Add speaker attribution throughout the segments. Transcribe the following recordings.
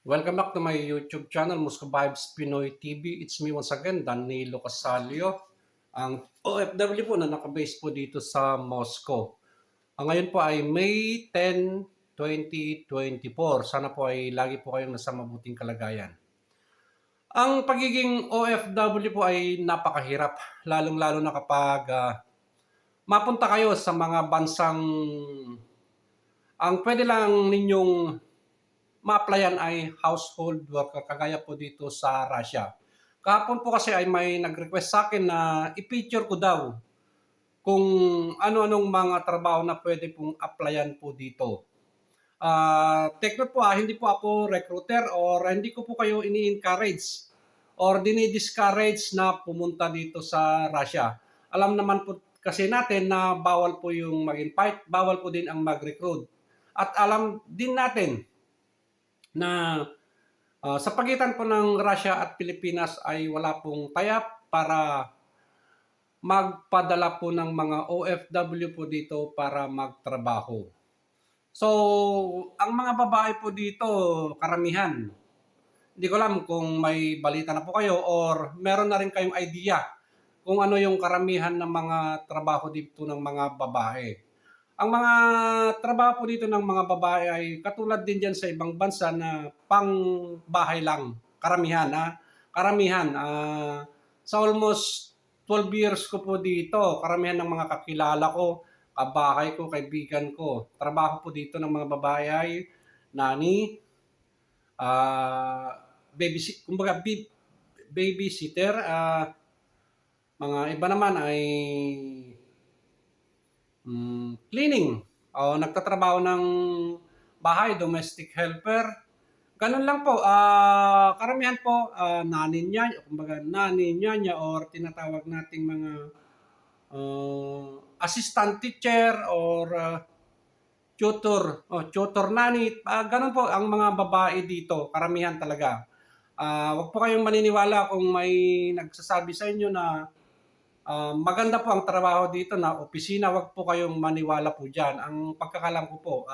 Speaker 1: Welcome back to my YouTube channel, Musco Vibes Pinoy TV. It's me once again, Danilo Casalio, ang OFW po na nakabase po dito sa Moscow. Ang ngayon po ay May 10, 2024. Sana po ay lagi po kayong nasa mabuting kalagayan. Ang pagiging OFW po ay napakahirap, lalong-lalo na kapag mapunta kayo sa mga bansang ang pwede lang ninyong ma-applyan ay household worker kagaya po dito sa Russia. Kahapon po kasi ay may nag-request sa akin na i-feature ko daw kung ano-anong mga trabaho na pwede pong applyan po dito. Take note po hindi po ako recruiter or hindi ko po kayo ini-encourage or dinidiscourage na pumunta dito sa Russia. Alam naman po kasi natin na bawal po yung mag-invite, bawal po din ang mag-recruit. At alam din natin na sa pagitan po ng Russia at Pilipinas ay wala pong tayap para magpadala po ng mga OFW po dito para magtrabaho. So, ang mga babae po dito, karamihan, hindi ko alam kung may balita na po kayo or meron na rin kayong idea kung ano yung karamihan ng mga trabaho dito ng mga babae. Ang mga trabaho po dito ng mga babae ay katulad din diyan sa ibang bansa na pang-bahay lang, karamihan, karamihan. Sa almost 12 years ko po dito, karamihan ng mga kakilala ko, kabahay ko, kaibigan ko, trabaho po dito ng mga babae ay nani, kumbaga babysitter, mga iba naman ay cleaning o nagtatrabaho ng bahay, domestic helper. Ganun lang po, karamihan po, nani-nyanya, kumbaga nani-nyanya or tinatawag nating mga assistant teacher or tutor nanny. Ganun po ang mga babae dito, karamihan talaga. Wag po kayong maniniwala kung may nagsasabi sa inyo na maganda po ang trabaho dito na opisina, wag po kayong maniwala po diyan. Ang pagkakalam ko po,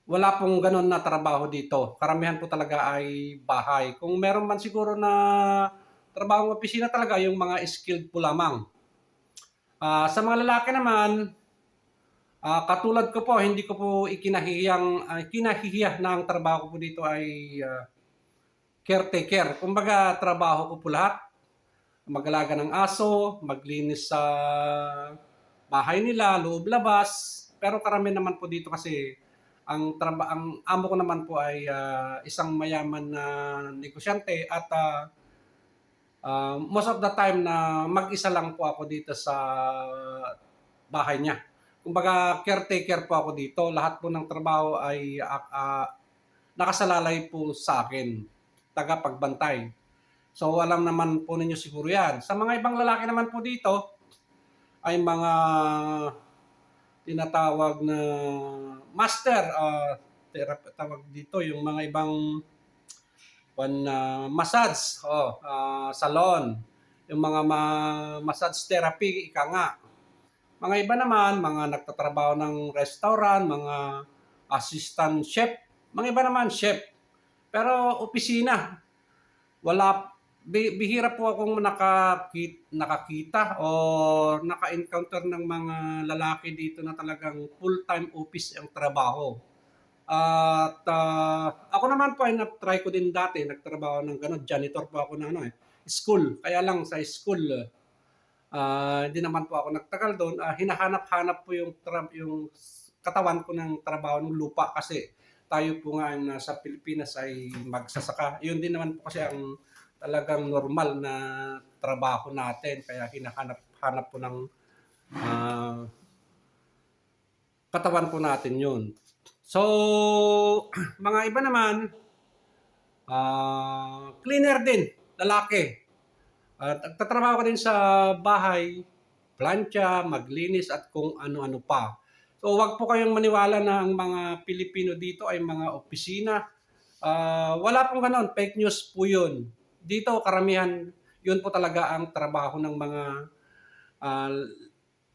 Speaker 1: wala pong gano'n na trabaho dito. Karamihan po talaga ay bahay. Kung meron man siguro na trabahong opisina talaga, yung mga skilled po lamang. Sa mga lalaki naman, katulad ko po, hindi ko po kinahihiya na ang trabaho ko po dito ay caretaker. Kumbaga, trabaho ko po lahat. Mag-alaga ng aso, maglinis sa bahay nila, loob-labas. Pero karamihan naman po dito kasi ang amo ko naman po ay isang mayaman na negosyante at most of the time na mag-isa lang po ako dito sa bahay niya. Kumbaga caretaker po ako dito. Lahat po ng trabaho ay nakasalalay po sa akin. Tagapagbantay. So alam naman po ninyo siguro yan. Sa mga ibang lalaki naman po dito ay mga tinatawag na master, tawag dito yung mga ibang massage, salon, yung mga massage therapy, ika nga. Mga iba naman, mga nagtatrabaho ng restaurant, mga assistant chef, mga iba naman chef. Pero opisina, wala, bihira po akong nakakita o naka-encounter ng mga lalaki dito na talagang full-time office ang trabaho. At ako naman po ay na-try ko din dati, nagtrabaho ng gano'n, janitor po ako ng school. Kaya lang sa school, hindi naman po ako nagtagal doon. Hinahanap-hanap po yung katawan ko ng trabaho ng lupa kasi tayo po nga sa Pilipinas ay magsasaka. Yun din naman po kasi ang talagang normal na trabaho natin. Kaya hinahanap-hanap po ng katawan po natin yun. So, mga iba naman, cleaner din, lalaki. At nagtatrabaho ka din sa bahay, plancha, maglinis at kung ano-ano pa. So wag po kayong maniwala na ang mga Pilipino dito ay mga opisina. Wala pong ganon, fake news po yun. Dito karamihan, yun po talaga ang trabaho ng mga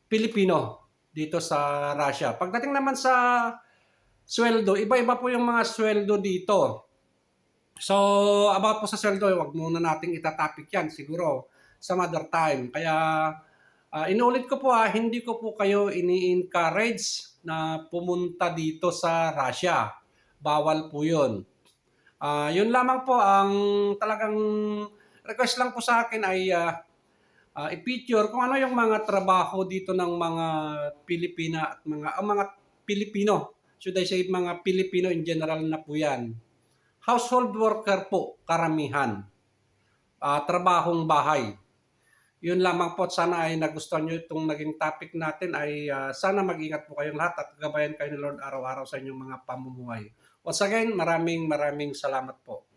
Speaker 1: Pilipino dito sa Russia. Pagdating naman sa sweldo, iba-iba po yung mga sweldo dito. So, about po sa sweldo, wag muna nating itatopic yan siguro some other time. Kaya, inuulit ko po hindi ko po kayo ini-encourage na pumunta dito sa Russia. Bawal po yun. Yun lamang po ang talagang request lang po sa akin ay i-picture kung ano yung mga trabaho dito ng mga Pilipina at mga Pilipino. Should I say mga Pilipino in general na po yan. Household worker po, karamihan. Trabahong bahay. Yun lamang po, sana ay nagustuhan nyo itong naging topic natin ay sana mag-ingat po kayong lahat at gabayan kayo ni Lord araw-araw sa inyong mga pamumuhay. Once again, maraming salamat po.